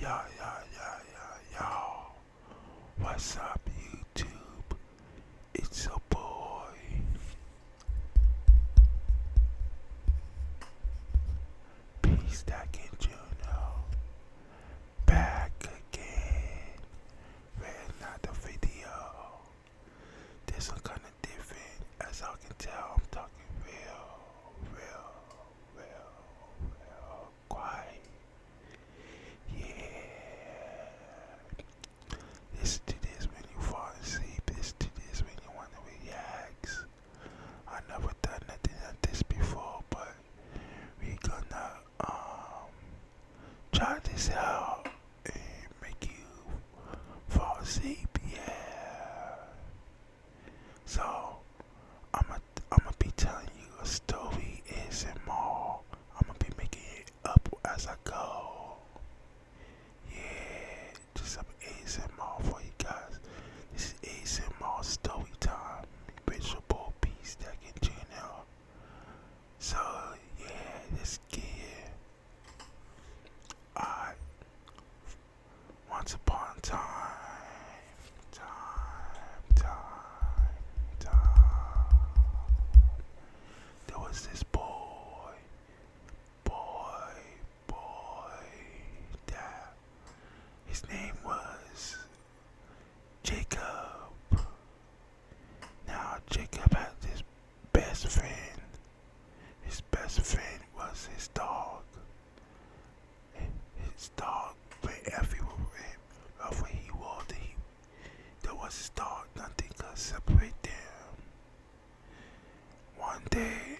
Yo. What's up, YouTube? It's a boy, Peace Stacking Juno, back again with another video. This one kinda different, as I can tell. I'm talking real quiet. Yeah. Listen to this when you fall asleep. Listen to this when you want to relax. I never done nothing like this before, but we gonna try this out and make you fall asleep. Yeah. So I'ma be telling you a story ASMR. I'ma be making it up as I go. Yeah, just some ASMR for you guys. This is ASMR story time. Bridgeable Peace Stacking Channel. So yeah, let's get it. Alright. Once upon a time, there was this boy, that his name was Jacob. Now, Jacob had this best friend. His best friend was his dog. His dog went everywhere. Wherever he was, there was his dog. Nothing could separate them. One day,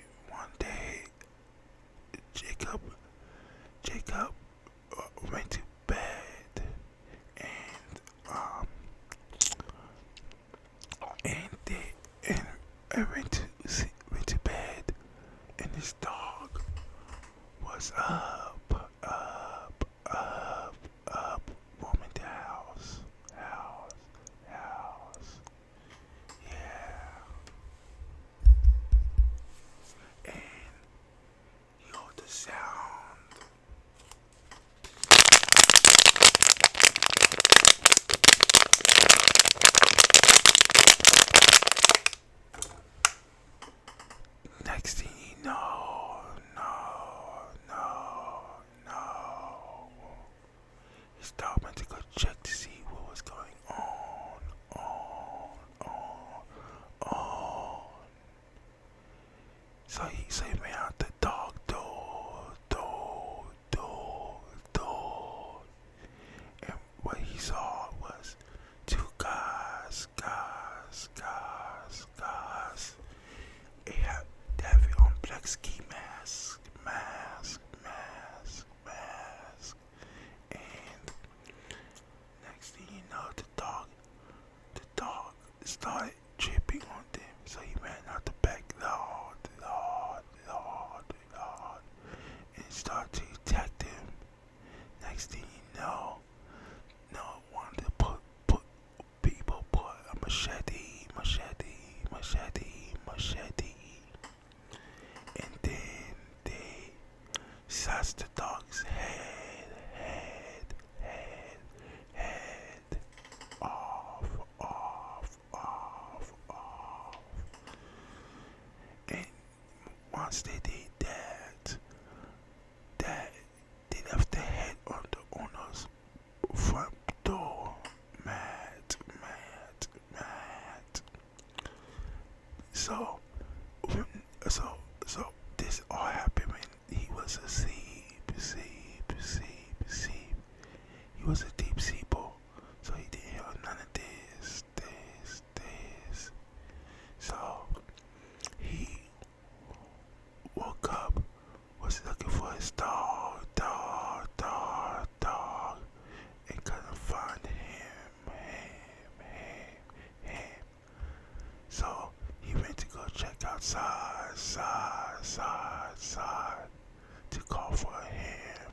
Jacob went to bed, and went to bed, and his dog was up, roaming the house. Yeah. And you heard the sound. Next thing you know, he stopped went to go check to see what was going on. So he ran out the dog door. And what he saw was two guys. They have on black ski mask. And next thing you know, the dog started tripping on them. So he ran out the back yard, and started to attack them. Next thing you know, one of the people put a machete, and then they sliced the dog's head off. And once they did that they left the head on the owner's front door. Mad. So this all happened when he was asleep. He was a deep sleeper, so he didn't hear none of this. So he woke up, was looking for his dog, and couldn't find him. So he went to go check outside to call for him.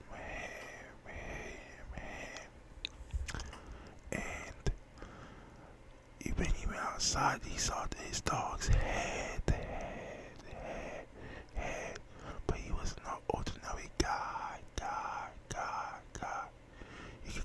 And when he went outside, he saw his dog's head. But he was no ordinary guy. You can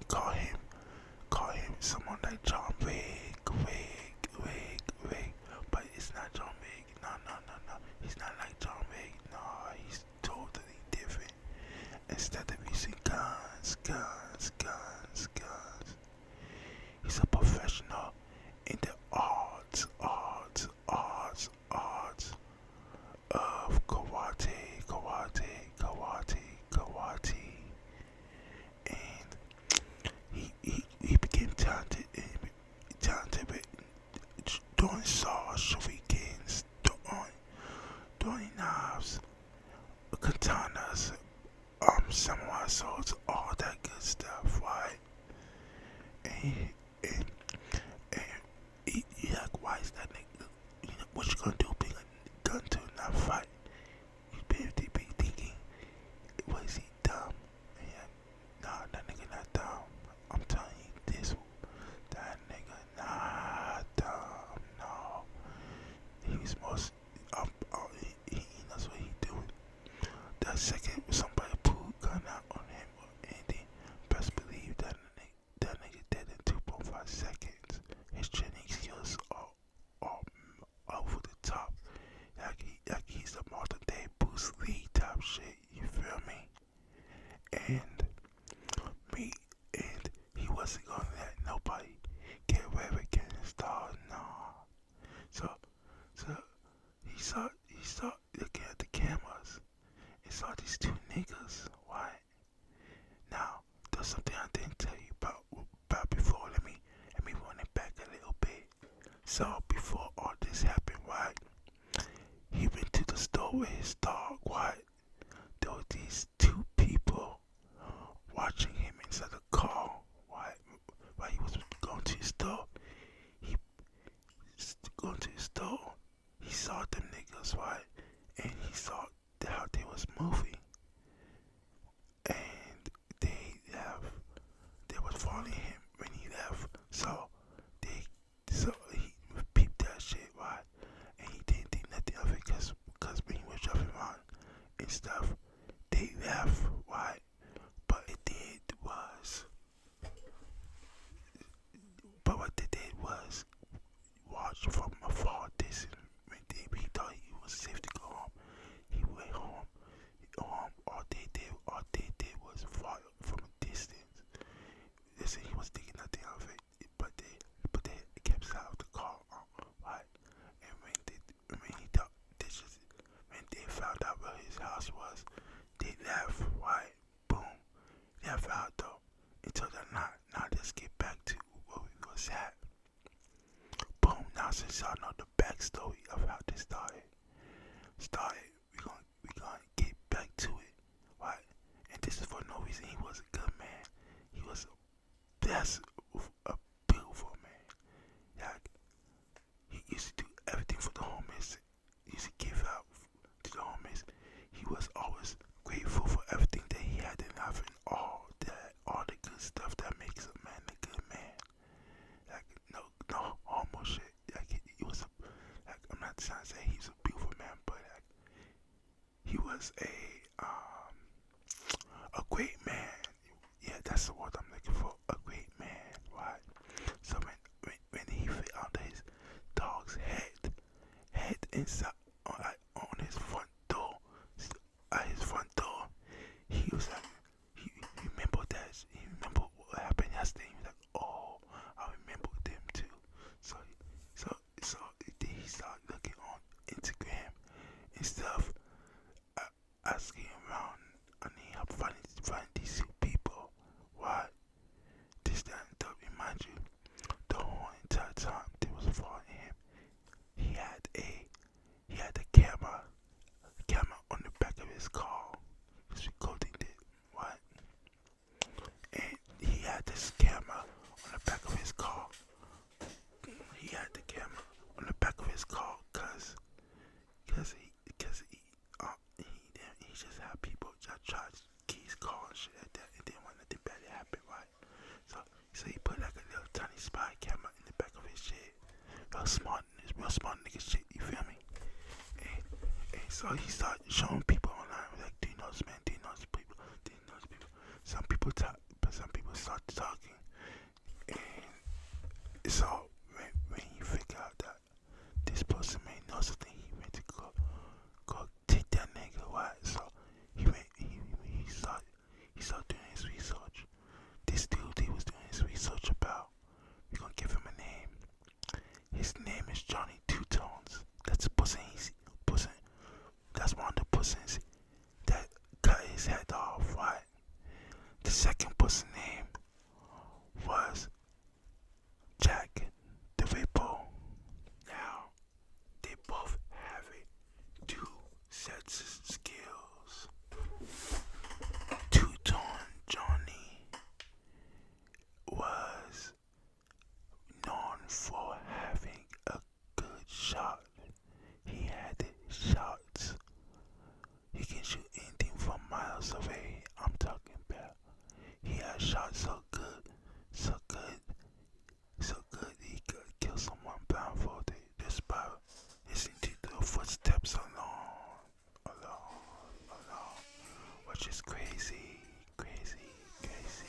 guns. He's a professional in the arts of karate. And he became talented with doing saws, shurikens, doing knives, katanas, samurai swords, all that good stuff, right? And, and, and he like, why is that nigga? You know, what you gonna do? Bring a gun to not fight? You be thinking, what is he dumb? And nah, that nigga not dumb. I'm telling you this, that nigga not dumb. No, he's most, he knows what he doing. The second somebody pulled a gun out on him or anything, best believe that nigga dead in 2.5 seconds. His training skills are over the top. Like he's the modern day Bruce Lee type shit. You feel me? And he wasn't gonna let nobody get away with getting started. Nah. So he saw looking at the cameras and saw these two niggas. Why? Now, there's something I didn't tell you about before. Let me run it back a little bit. So before all this happened, right? He went to the store with his dog, right? There were these two people watching him inside the car, right? While he was going to his store. He going to his store. He saw them niggas, right? And he saw how they was moving. And they was following him when he left. So he peeped that shit, right? And he didn't think nothing of it cause when he was driving around and stuff, they left, right? But what they did was watch from a far distance. When he thought he was safe to go home, he went home. All they did was fire from a distance. Listen, he was thinking nothing of it, but they kept out of the car, right? And when they found out where his house was, they left, right? Boom, left out though. Until the night. Now let's get back to where we was at. Boom. Now since y'all know the backstory of how this started, we gonna get back to it, right? And this is for no reason. He was a good man. He was a beautiful man. Like, he used to do everything for the homeless. He used to give out to the homeless. He was always grateful for everything that he had in life and all the good stuff that makes a man a good man. Like, no homo shit. Like, he was like, I'm not trying to say he's a beautiful man, but like, he was a great man. Yeah, that's the word I'm looking for. A great man, right? So when he fit under his dog's head inside on his front door, at his front door, he was like, he remembered that. He remembered what happened yesterday. He was like, oh, I remember them too. So he started looking on Instagram and stuff, asking around, and he helped find these two people. Why? This that and that, remind you, the whole entire time they was following him. He had a camera on the back of his car. He's recording it, right? And he had this camera on the back of his car. He had the camera on the back of his car because he just had people just try to key his car and shit like that, and didn't want nothing bad to happen, right? So he put like a little tiny spy camera in the back of his shit. Real smart nigga shit, you feel me? And so he started showing people online, like, do you know this man? Do you know these people? Do you know these people? Some people talk, but some people start talking. And so when you figure out that this person may know something, he went to go take that nigga, right? So he started doing his research, second person name was Jack the Ripper. Now, they both have two sets of skills. Two-Tone Johnny was known for having a good shot. He had shots. He can shoot anything from miles away. I'm talking about. He had shots so good, so good, so good he could kill someone blindfolded just by listening to the footsteps alone, which is crazy, crazy, crazy.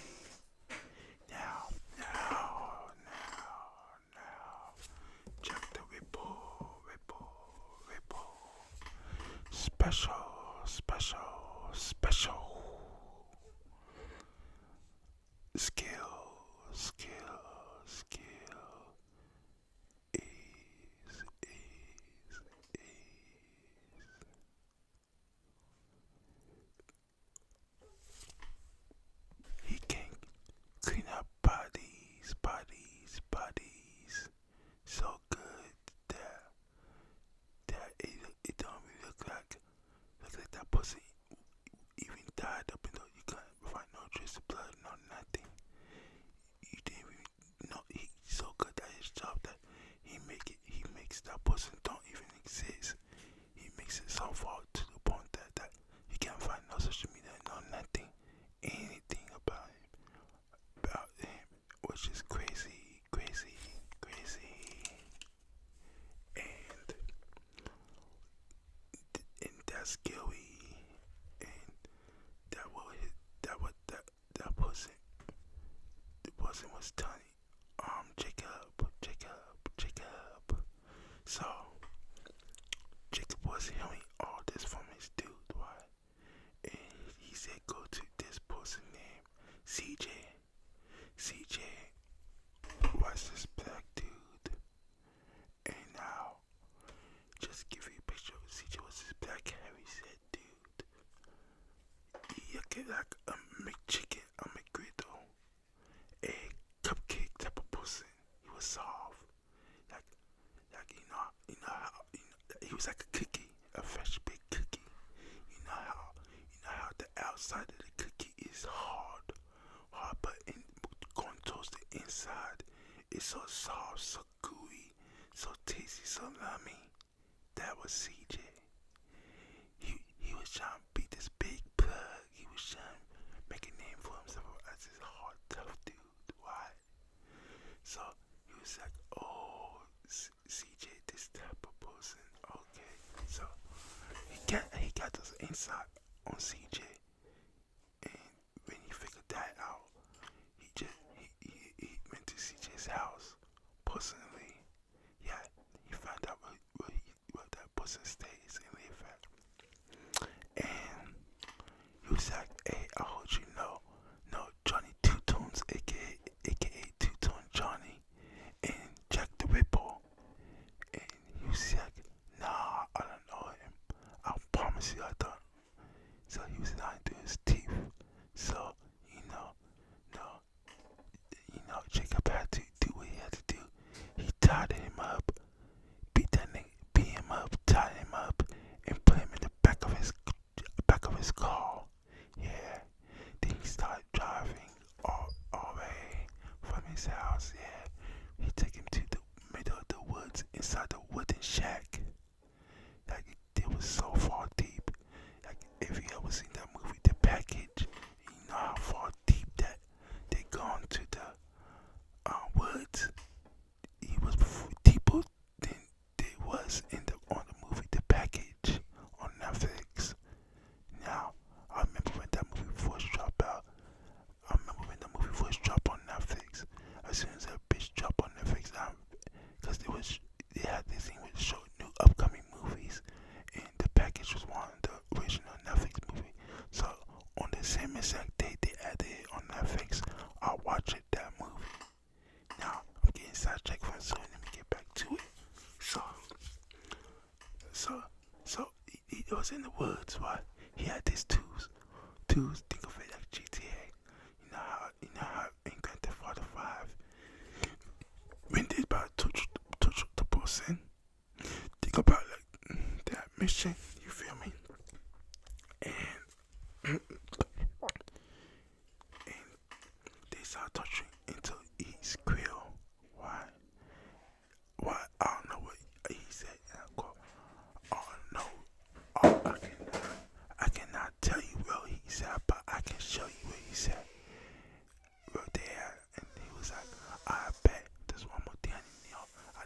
Now, check the ripple. Special skill is. He can clean up bodies so good that it don't really look like that person even died up in the, you can't find no trace of blood, no nothing. You didn't even know he's so good at his job that he makes that person don't even exist. He makes it so far to the point that you can't find no social media, no nothing, anything about him, which is crazy. And that's scary. And that person, the person was telling Jacob. So Jacob was hearing all this from his dude, right? And he said go to this person named CJ. CJ was this black dude. And now, just give you a picture of CJ was this black heavy set dude. He get like a McChicken, a McGriddle, a cupcake type of person. He was soft. Like he was like a cookie, a fresh baked cookie. You know how the outside of the cookie is hard, but going towards the inside, it's so soft, so gooey, so tasty, so lummy. That was CJ. He was trying to be this big plug. He was trying to make a name for himself as this hard, tough dude. Why? So he was like, oh, CJ, this type of person. Okay. So he got this insight on CJ, and when he figured that out, he went to CJ's house personally. Yeah, he found out where that person stays and live at, and he was like, "Hey, I heard you know Johnny Two Tones, aka Two Tone Johnny, and Jack the Ripper." And he was like, "Nah, I don't know him. I promise you, I don't." So he was lying through his teeth. So Jacob had to do what he had to do. He tied him up, beat him up, tied him up, and put him in the back of his car. Yeah. Then he started driving all away from his house. Yeah. He took him to the middle of the woods inside the wooden shack. Like it was so far deep. Like if you ever seen that movie, The Package, you know how far deep that they gone to the woods. He was deeper than they was on the movie The Package on Netflix. Now, I remember when that movie first dropped on Netflix. As soon as that bitch dropped on Netflix, because they had this thing with show new upcoming movies, and The Package was one of the original Netflix movie. So on the same exact day they added it on Netflix, I watched that movie. Now I'm getting sidetracked from so let me get back to it. So he was in the woods, right? He had these tools. Think of it like GTA. You know mission. You feel me? And they start touching into his grill. Why? Why? I don't know what he said. Oh no, I cannot tell you what he said, but I can show you what he said. Right there, and he was like, I bet there's one more thing I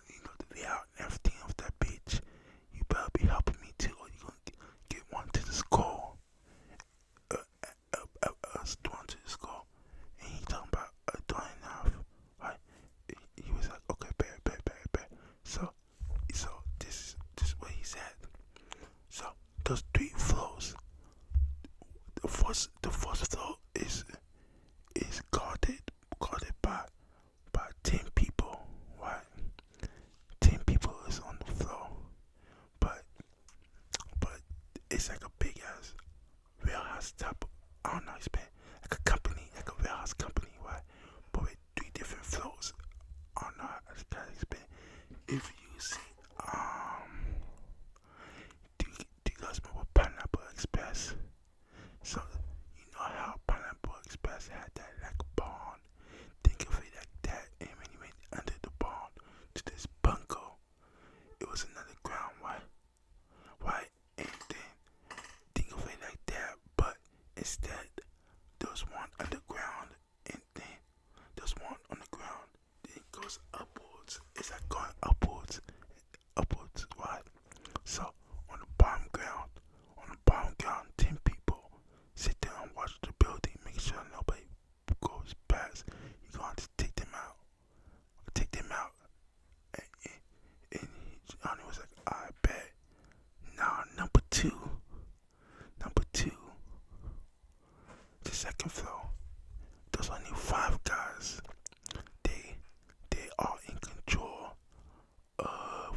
need to know the layout and everything of that bitch. You better be helping me too, or you gonna get one to the school. One to the school. And he talking about doing enough, right? He was like, okay, bet. So this is what he said. So those 3 floors. The first floor is guarded by 10 people. Right? 10 people is on the floor, but it's like a big ass warehouse type. I don't know, explain, like a company, like a warehouse company, right? But with 3 different floors. I don't know how to explain. If you see, do you guys remember Pineapple Express? So you know how Pineapple Express had that like barn. Think of it like that, and when you went under the barn to this bunker, it was another ground, right? And then think of it like that, but instead there was one underground, and then there's one on the ground. Then it goes upwards. It's like going upwards, right? So on the bottom ground, 10 people sit there and watch the building, make sure nobody goes past. You're going to take them out. And Johnny was like, I bet. Now number two, the second floor. There's only 5 guys. They are in control of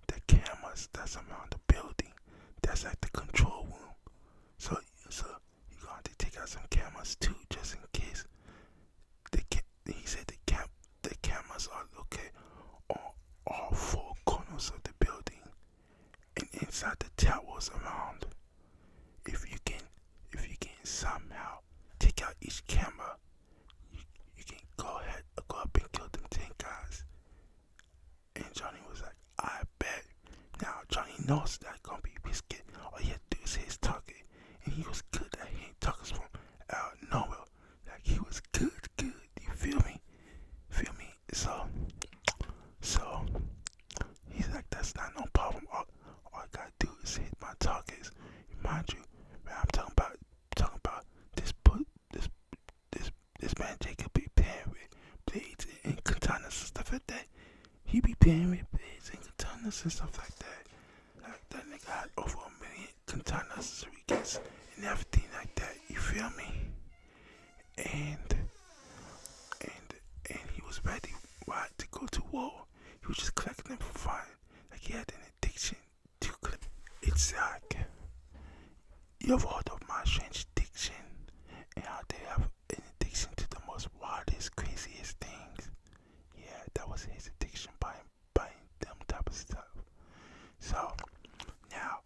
the cameras that's around the building. That's like the control room. So you're going to take out some cameras too, just in case. He said the cameras are located on all 4 corners of the building and inside the towers around. If you can somehow take out each camera, you can go up and kill them 10 guys. And Johnny was like, I bet. Now Johnny knows that's gonna be biscuit. All he had to do is hit his target, and he was good at hitting targets from out of nowhere. Like he was good. You feel me? So he's like, that's not no problem. All I gotta do is hit my targets. Mind you, man, I'm talking about this man Jacob be playing with blades and katanas and stuff like that. He be playing with blades and katanas and stuff like that. Like that nigga had over 1 million katanas, shurikens, and everything like that. You feel me? And he was ready, right, to go to war. He was just collecting them for fun. Like he had an addiction to collect. It's like, you ever heard of my strange addiction? And how they have an addiction to the most wildest, craziest things. Yeah, that was his addiction, buying them type of stuff. So now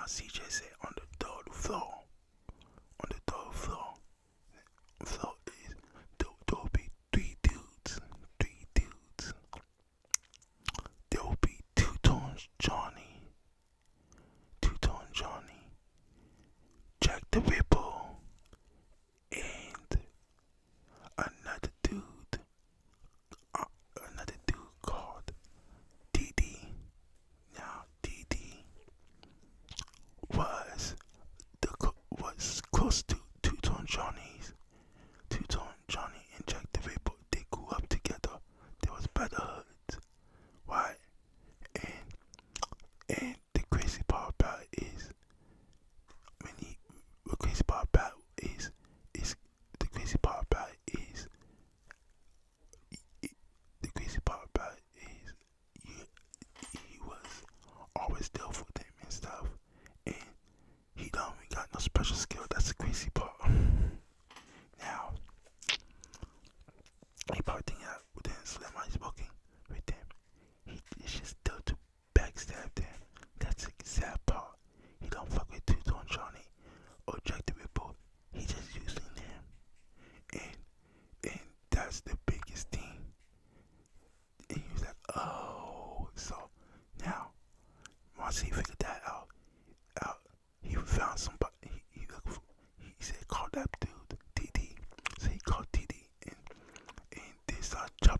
CJ said on the third floor is there will be 3 dudes. There will be Two-Tone Johnny, Jack the Ripper, and another dude called Didi. Now Didi was close to Two-Tone Johnny's,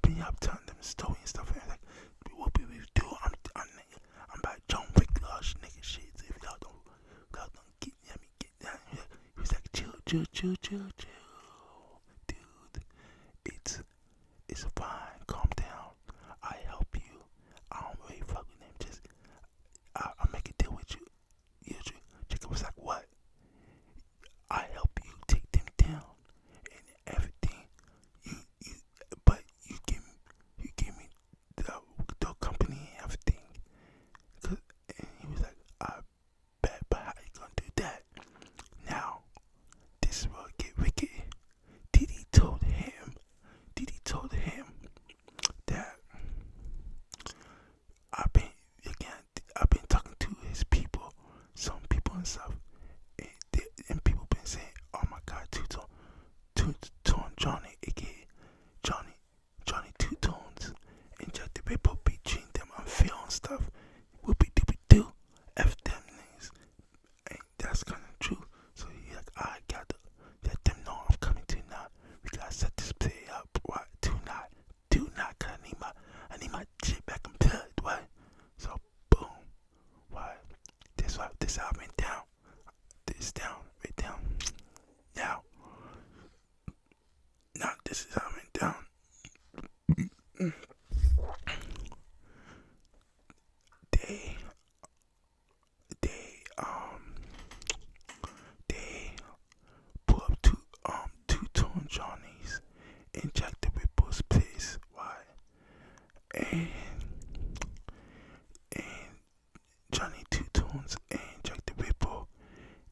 me up, telling them the story and stuff. And like, what we do? I'm about John Wick, nigga shit. If y'all don't get me, get down here. He was like, chill, dude. It's fine. Calm down. I help you. I don't really fuck with them. Just I'll make a deal with you. Jacob was like, what? I help you take them down and everything. But you give me the company and everything. And he was like, I bet, but how you gonna do that? Now, this will get wicked. Diddy told him that I've been talking to his people, some people and stuff, and people been saying, oh my God, Two-Tone Johnny, aka Johnny Two-Tones, and Jack the Ripper be treating them unfair and stuff. Whoopie-doopie-doo, F them niggas. And that's kind of true. So he like, I gotta let them know I'm coming tonight. We gotta set this play up. What? Tonight, cause I need my shit back in blood. What? So boom. What? This how I went down. Right down. Now this is how I went down. They pull up Two-Tone Johnny's and Jack the Ripper's place. Why? And Johnny Two-Tones and Jack the Ripper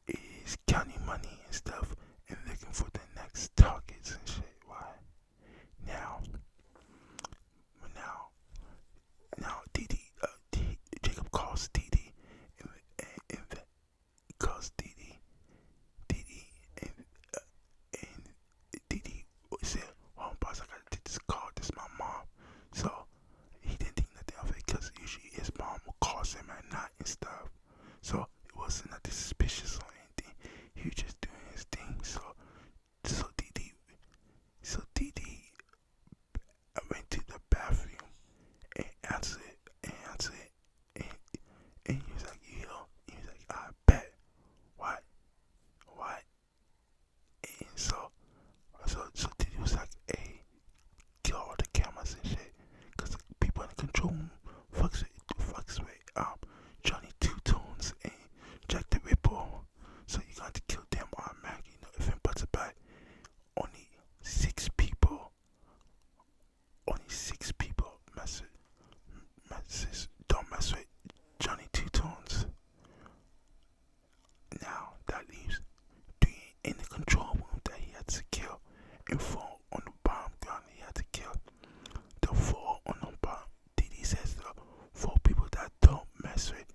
is counting money and stuff and looking for the next targets and shit. Why? Now, Jacob calls Didi and calls Didi and Didi said, "Oh, boss, I gotta take this call. This is my mom." So he didn't think nothing of it because usually his mom would call him at night and stuff. So it wasn't nothing suspicious or anything. He was just doing his thing. So Didi I went to the bathroom and answered it, and he was like, he was like, I bet. What? And so Didi was like, hey, kill all the cameras and shit, cause people in the control room fucks with Johnny Two-Tones and Jack the Ripper. So you got to kill them automatically. If and buts about it. Only six people don't mess with Johnny Two-Tones. Now that leaves 3 in the control room that he had to kill, and 4 on the bottom ground he had to kill. The 4 on the bottom, Didi says the 4 people that don't mess with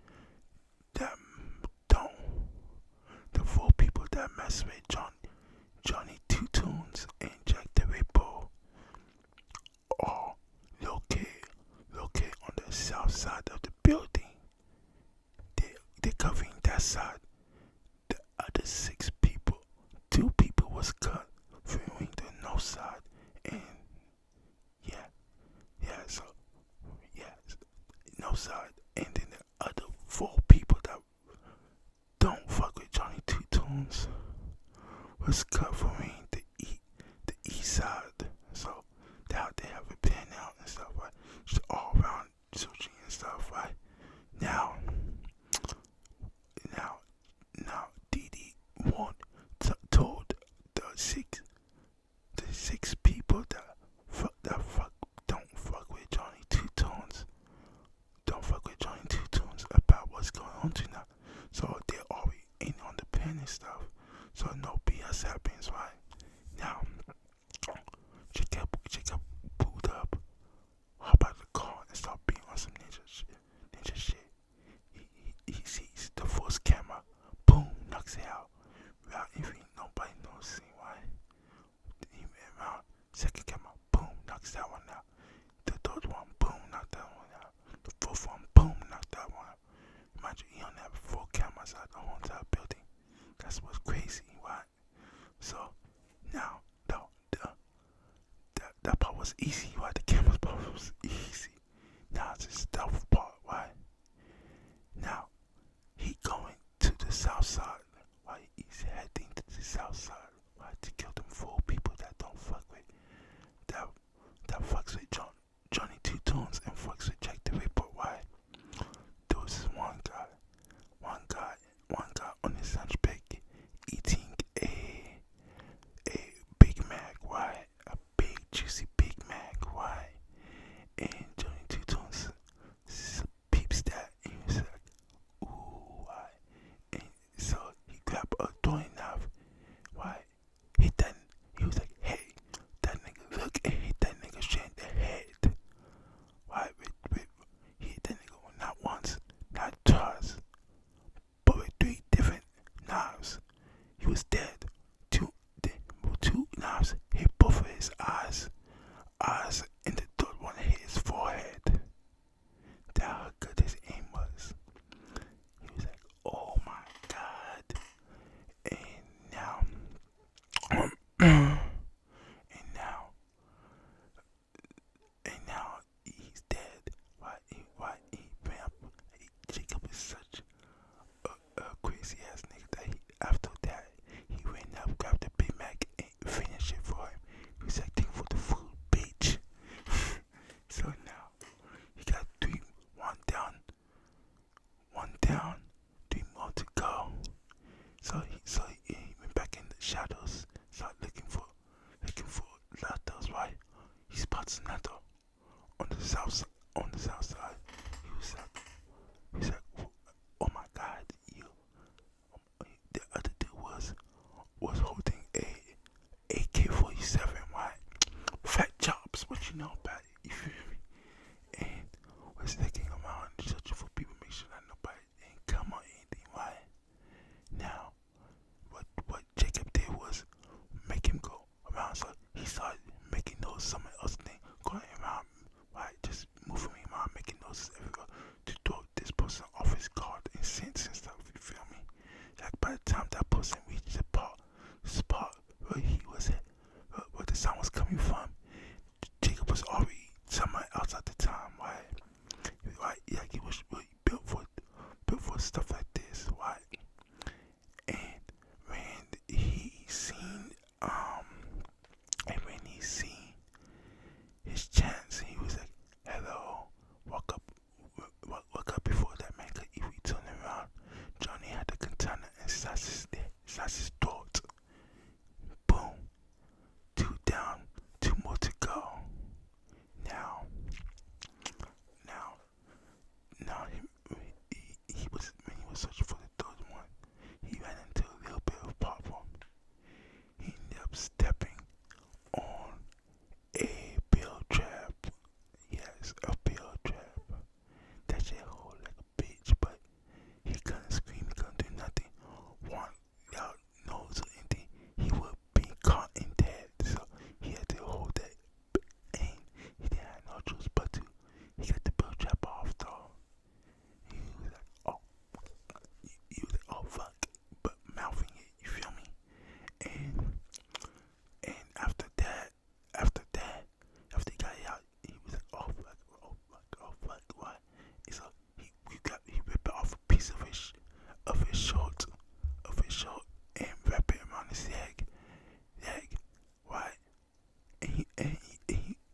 the 4 people that mess with Johnny Two-Tones and Jack the Ripper are located on the south side of the building. They're covering that side. The other 6 people, 2 people was cut viewing the north side, and north side, and then the other 4 people that don't fuck with Johnny Two-Tones was covering the east side. So now they have a plan out and stuff, right? Just all around searching and stuff, right? Now Didi told the six people that don't fuck with Johnny Two-Tones. Don't fuck with Johnny Two-Tones about what's going on tonight. So they're already in on the pen and stuff. So no BS happens, right? Now, Jacob pulled up, hop out of the car and start being on some ninja shit. He sees the first camera, boom, knocks it out. Without even nobody noticing, right? He went around, second camera, boom, knocks that one out. The third one, boom, knocked that one out. The fourth one, boom, knocked that one out. Imagine he only have 4 cameras out the whole entire building. That's what's crazy, right? So now that part was easy, right? The cameras juicy Big Mac, right? And Johnny Two Tones peeps that, and he was like, ooh, right? And so he grabbed a throwing knife, right? Hit that. He was like, hey, that nigga, look, and hit that nigga straight in the head, right? He hit that nigga not once, not twice, but with 3 different knives. He was dead. Two knives hit both of his eyes, and the third one hit his forehead. That's how good his aim was. He was like, oh my god. And now, and now, he's dead. Why? Jacob is such a crazy ass nigga that after that, he ran up, grabbed the Big Mac, and finished it for him. He was like, thank you for the food, bitch. So now, he got one down, 3 more to go. So he went back in the shadows, started looking for Latos, right? He spots Nato on the south side. He was like, oh my god, you. The other dude was holding a AK-47, right? Fat chops, what you know about it? You feel me? And was looking around, searching for people, make sure that nobody ain't come or anything, right? Now, what Jacob did was make him go around, so he started making those someone else thing, going around, right? Just moving around, making noises everywhere to throw this person off his guard and sense and stuff. You feel me? Like by the time that person reached the spot where he was at, where the sound was coming from, Jacob was already somewhere else at the time, right? Right? Like he was really built for stuff like this, right? And when he seen his chance, he was like, hello, walk up before that man could even turn around. Johnny had the katana and slashes his throat. Boom. 2 down, 2 more to go. Now he was, when he was searching for the third one, he ran into a little bit of a problem. He ended up stepping on a bill trap. Yes, a bill trap. That shit hold like a bitch, but he couldn't scream, he couldn't do nothing. One loud nose or anything, he would be caught and dead. So he had to hold that, and he didn't have no choice but to. He got the bill trap off though. He was like, fuck, but mouthing it, you feel me? And after he got it out, he was like, oh fuck, what? And so he ripped off a piece of his short, and wrapped it around his leg, right? And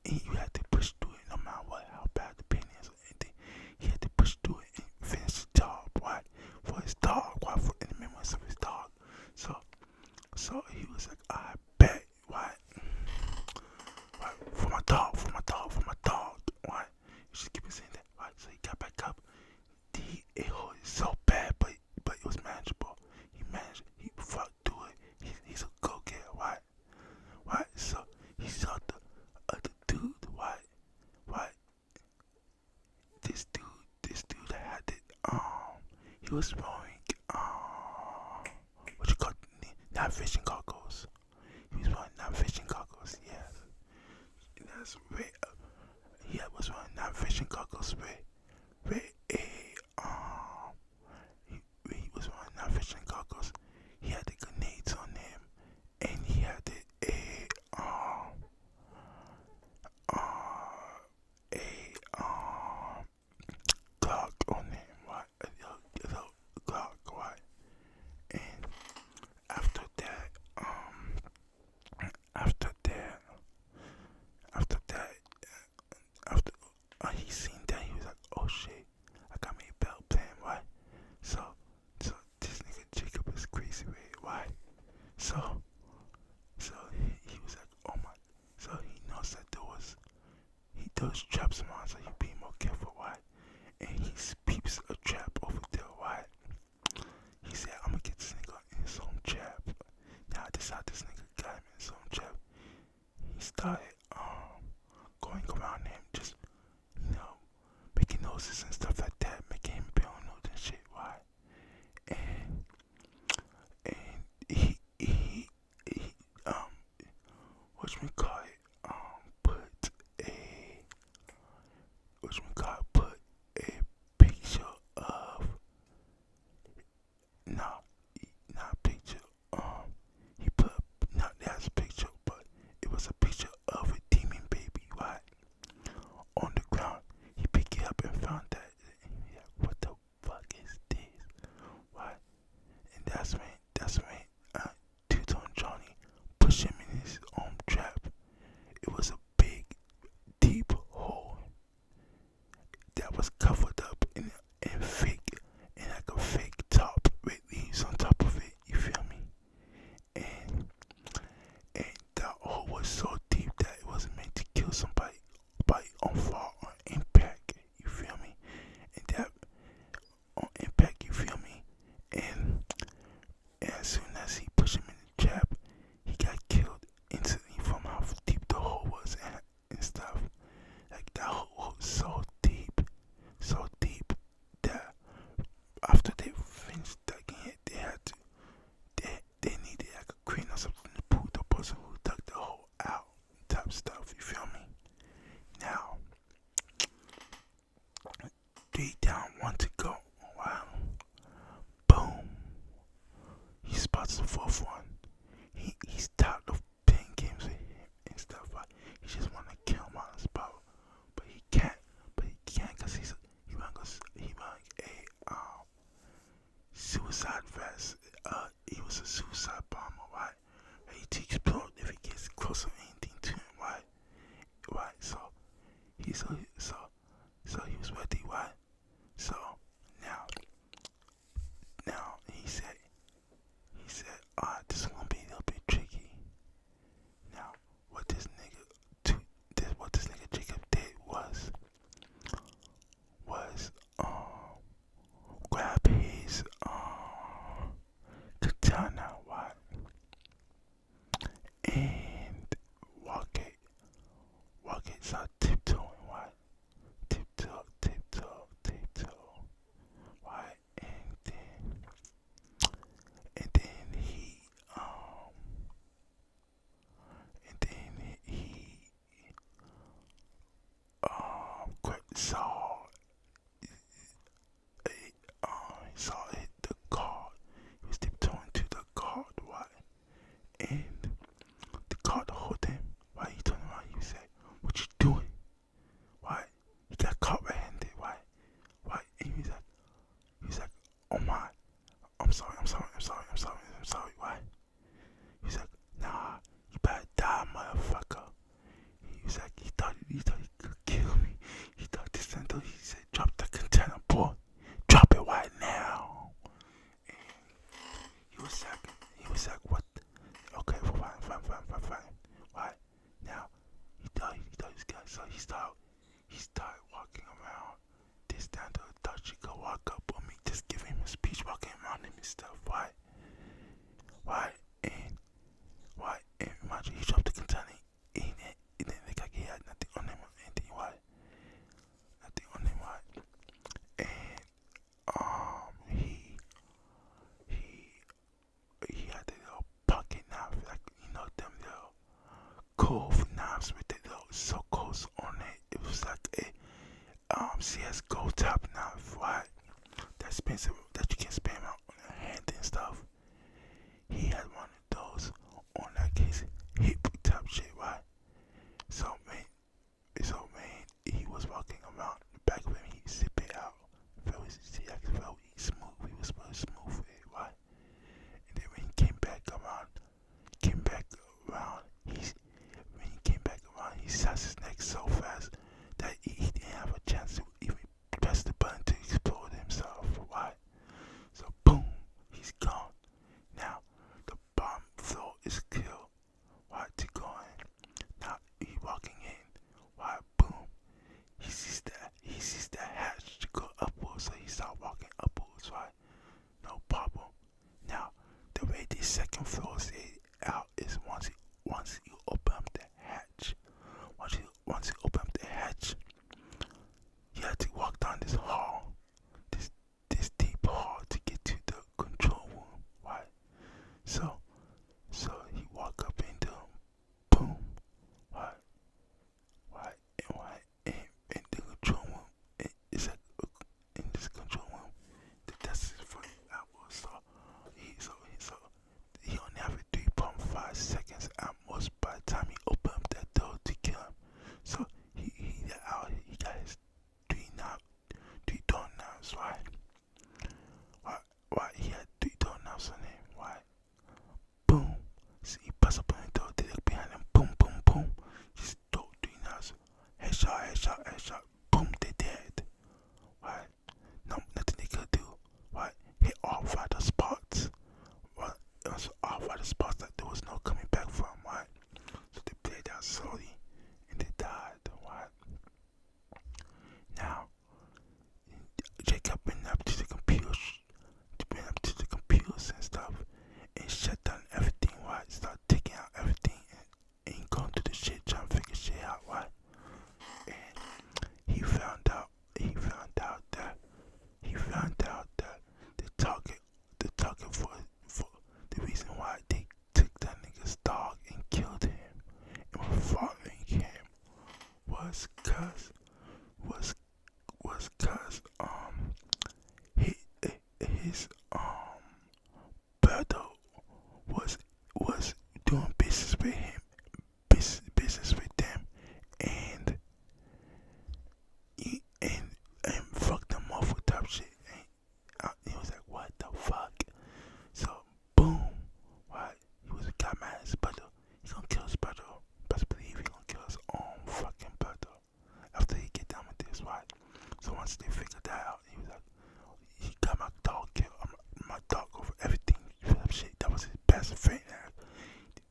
you had to push through it, no matter what, how bad the pain is or anything. He had to push through it and finish the job, right? For his dog, right? For in the memories of his dog. So he was like, I bet, right? For my dog, right? You just keep saying that, right? So he got back up. It hurt so bad, but it was manageable. He fought through it. He's a go-getter, right? Right? So he saw the other dude, right? This dude had it, he was wearing, what you call it, night fishing goggles. He was wearing night fishing goggles, yes. And that's where, he was wearing night fishing goggles with a, he was wearing night fishing goggles. He had the grenades on him, and he had a Glock on him, right? A little Glock those traps around, so you be more careful, right? And he peeps a trap over there, right? He said, I'm gonna get this nigga in his own trap. Now this how this nigga got him in his own trap. He started going around him, just making noises and stuff like that, making him paranoid and shit, right? And he whatchamacallit, put a put a picture of not a picture, he put not that's a picture, but it was a picture of a demon baby, right? On the ground. He picked it up and found that, yeah, what the fuck is this? Right? And that's when Two-Tone Johnny pushed him in his own trap. It was a big, deep hole that was covered up in like a fake top with leaves on top of it. You feel me? And that hole was so deep that it wasn't meant to kill somebody by on fall on impact. You feel me? And that on impact, you feel me? And as soon as he pushed him in the trap, he got killed instantly from how deep the hole was and stuff. Like that hole was so deep that after they finished digging it, they needed like a crane or something to pull the person who dug the hole out, type stuff. You feel me? Now, 3 down, 1 to go. Wow. Boom. He spots the 4th one. He's tired of playing games with him and stuff. Right? He just wanna kill him on the spot, but he can't. Cause he wearing a suicide vest. He was a suicide bomber, right? Ready to explode if he gets close to anything to him, right? Right. So he was ready, right? So now he said, this is gonna be a little bit tricky. Now, what this nigga Jacob did was grab his katana, right, and walk it, so tiptoeing, right, tiptoe, right, and then he saw it, the guard. He was tiptoeing to the guard, right? And the guard hold him, right? He turned around, he said, "What you doing?" Right? He got caught red-handed, right? And he was like, "Oh my, I'm sorry, right?" He's like, "Nah, you better die, motherfucker." He was like, he thought he could kill me. He thought this and that. He said, "Drop the container, boy. Drop it right now." And he was like, "What?" Okay, fine. Right? Now, he thought he was good, so he started walking around. This time, thought she could walk up on me, just give him a speech, walking around him and stuff, right? And imagine he dropped the container. It didn't look like he had nothing on him or anything, right? Nothing on him, right? And he had a little pocket knife, like them little cove knives with the little circles on it. It was like a CS:GO type knife, right? That's expensive, that you can spam out on your hand and stuff. He had one of those on like his hip type shit, right? So man, he was walking around the back of him. He zipped it out, very smooth. He was very smooth with it, right? And then when he came back around, he shot his neck so fast that he didn't have a chance to even press the button to explode himself, right? So headshot. Boom, they dead. Right? No, nothing they could do. Right? Hit all vital spots. Right? It was all vital spots that there was no coming back from. Right? So they played out slowly and they died. Right? Now, Jacob went up to the computers and stuff and shut down everything. Right? Start taking out everything and going through the shit, trying to figure shit out. Right? And he found out that the target for the reason why they took that nigga's dog and killed him and were following him was was his brother was doing business with him, business with them, and and fucked them off with that shit. And he was like, what the fuck? So boom, right? He got mad at his brother. He gonna kill his brother. Best believe he gonna kill his own fucking brother after he get done with this, right? So once they figured that out, he was like, he got my dog killed. My dog over everything. You feel that shit? That was his best friend.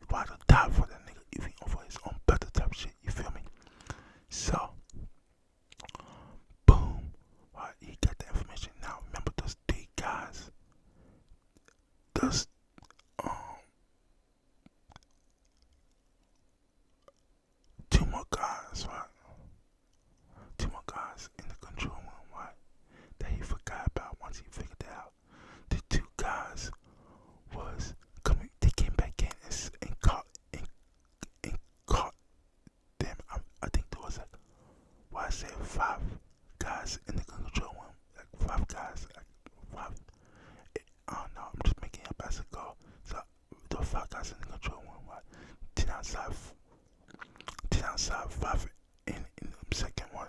Why to die for that nigga even over his own brother type shit? You feel me? So boom, right? He got the information. Now remember those 3 guys. Those um 2 more guys, right? 2 more guys in the control room, right? That he forgot about once he figured it out. The 2 guys was coming. They came back in and caught them. I think there was like, why I said 5 guys in the control room, like 5 guys, like 5. I don't know. I'm just making it up as I go. So there were 5 guys in the control room, right? 10 outside, 5 in the second one,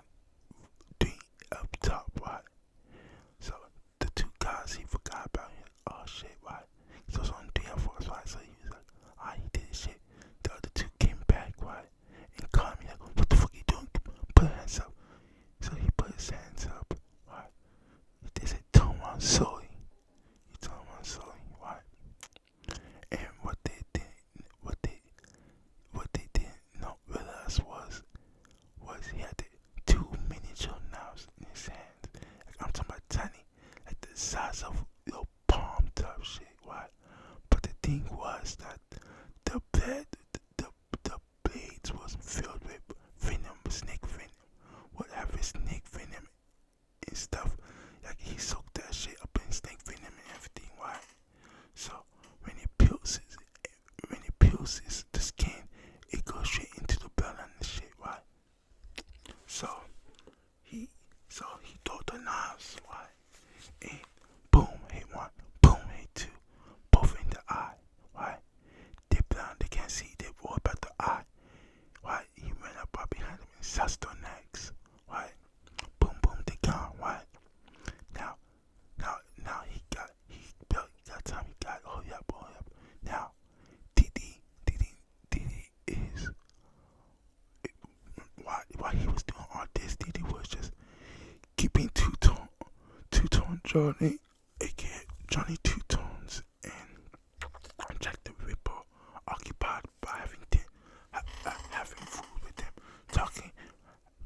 3 up top, right? So the 2 guys he forgot about. He like, oh shit, right? So it's only 3 of us, right? So he was like, ah, he did his shit. The other 2 came back, right? And caught me like, what the fuck you doing? Put your hands up. So he put his hands up, right? They said, turn around slowly. He turned around slowly, right? And what they didn't not realize was he had the 2 miniature knives in his hands. Like I'm talking about tiny, like the size of your palm type shit, right? But the thing was that the blades was filled with venom, snake venom, whatever snake venom and stuff. Like he soaked that shit up in snake venom and everything, right? So when it peels the skin, it goes straight into the blood and the shit, right? So he threw the knives, right? And boom, hit 1, boom, hit 2, both in the eye, right? They blind, they can't see, they roll about the eye, right? He ran up right behind them and shot their necks, right? Boom, boom, they gone, right? Now he got time, he got, oh yeah, boy, now Didi is, while he was doing all this, Didi was just keeping two-tone Johnny, aka Johnny Two Tones, and Jack the Ripper occupied by having food with them, talking,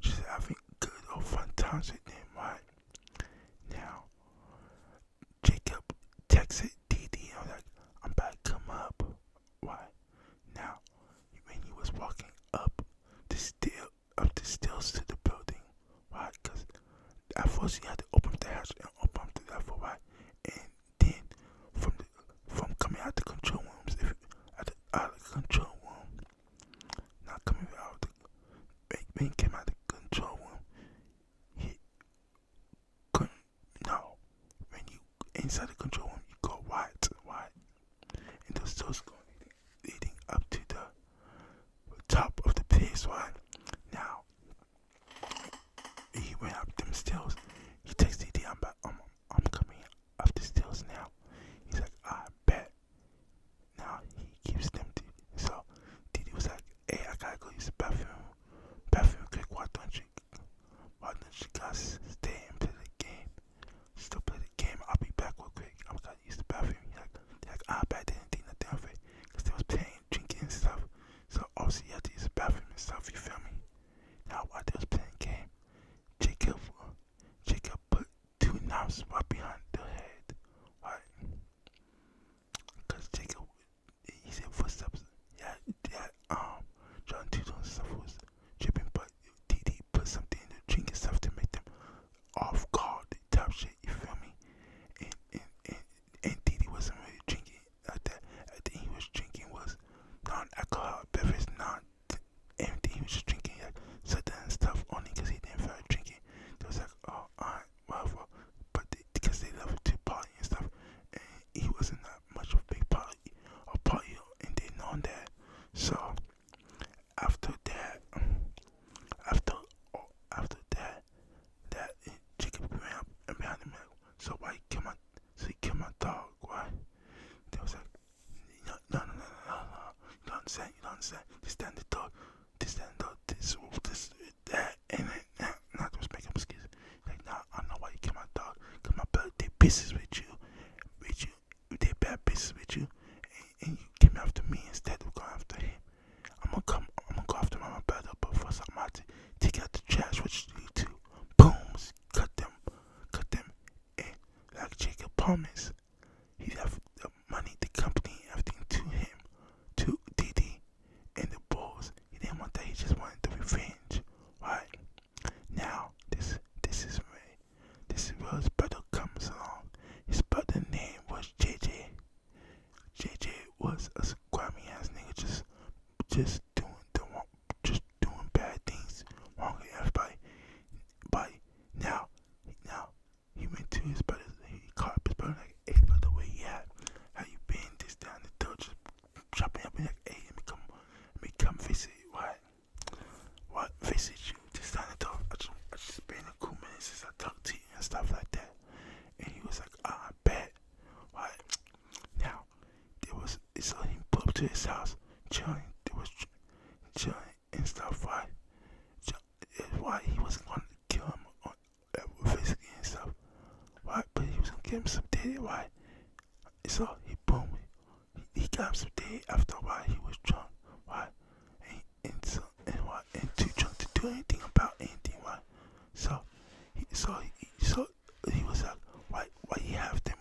just having good old fun times with them, right? Now, Jacob texted Didi, I'm like, I'm about to come up, right? Now, when he was walking up the stairs to the building, right? Because at first he had to open the hatch and open the level, right? And then from coming out the control rooms, out of the control room, not coming out when he came out the control room, he couldn't. No, when you inside the control room, you go white, and those doors go leading up to the top of the place, right? Now he went up them stairs. He texted Didi, I'm coming up the stairs now. He's like, I bet. Now he keeps them. So Didi was like, hey, I gotta go use the bathroom quick. Why don't you you guys stay and play the game. Still play the game. I'll be back real quick. I'm gonna use the bathroom. But I didn't think nothing of it. Because they was playing, drinking and stuff. So obviously you have to use the bathroom and stuff, you feel me? Now while they was playing the game, Jacob put two knives right behind the head. Right? Because Jacob, he said footsteps. John Tudor and stuff was tripping, but DD put something in the drink and stuff to make them off guard type shit, you feel me? And Didi wasn't really drinking like that. Everything he was drinking was non-alcoholic beverage, everything he was just drinking like certain stuff only because he didn't feel like drinking. They was like, oh, alright, whatever. But because they love to party and stuff, and he wasn't that much of a big party and they know that. So after that, Jacob ran up and behind him. So why he killed my dog? Why? They was like, no. You don't understand. This, that, and the dog. This, that, and that. Not just make up excuses. Like, nah, I know why you killed my dog. Cause my brother did business with you. We did bad business with you, and you came after me instead of going after him. I'm gonna go after my brother, but first I'm about to take out the trash, which you do too. Boom, cut them, and like Jacob promised, he'd have the money, the company, everything to him, to Didi and the boss. He didn't want that. He just wanted the revenge. Right now, this is where his brother comes along. His brother name was JJ. JJ was a squammy ass nigga, just doing bad things wrong with everybody. But now he went to his brother. He called up his brother like, hey brother, where you at? How you been? This down the door, just chopping up and like, hey, let me come visit. What visit you? Just down the door. I just been a cool minute since I talked to you and stuff like that. And he was like, I bet. Right now so he pulled up to his house, chilling. There was chilling and stuff. Right? Why he wasn't going to kill him physically and stuff. Right? But he was going to give him some day. Right? So he got him some day after a while. He was drunk. Right? And too drunk to do anything about anything. Right? So he was like, why you have them?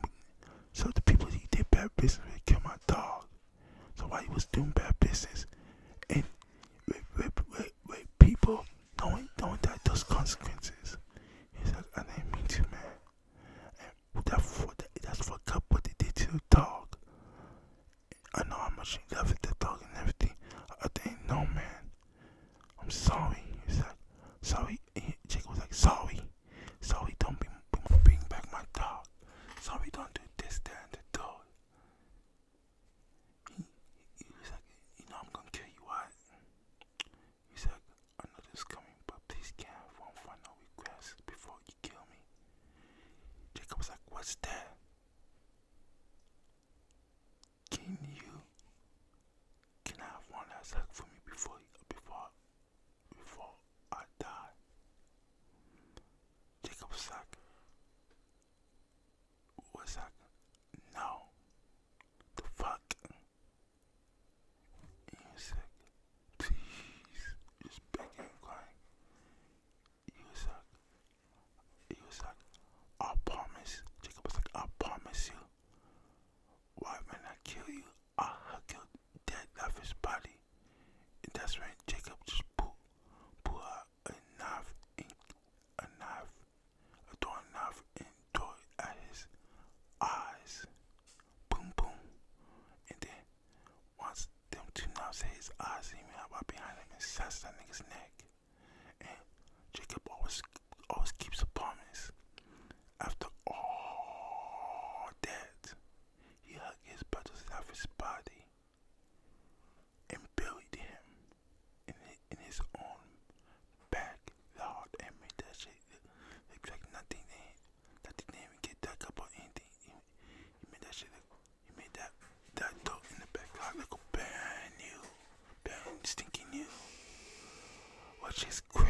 So the people he did bad business with killed my dog. So while he was doing bad business and with people knowing that those consequences, he's like, I didn't mean to, man. And that's fucked up what they did to the dog. I know how much he loved the dog and everything. I didn't know, man. I'm sorry. He's like, sorry. Jake was like, sorry, don't bring back my dog. Sorry, don't do this, that, and the dog. He was like, I'm gonna kill you, what? He's like, I know this is coming, but please can't have one for no regrets before you kill me. Jacob was like, what's that? Can I have one last hug for me before I die? Jacob was like, no. The fuck? He was like, please, just begging and crying. He was like, I promise. Jacob was like, I promise you. Why when I kill you, I'll hug your dead lover's body. And that's when Jacob just pull out a knife, and throw it at his eyes. Boom, boom. And then once them two knives hit his eyes, he went right behind him and slashed that nigga's neck. And Jacob always keeps a promise. After all that, he hugged his brother's lover's body and buried him in his own backyard and made that shit look like nothing didn't even get dug up or anything. He made that shit he made that dirt in the backyard look brand stinking new, which is cool.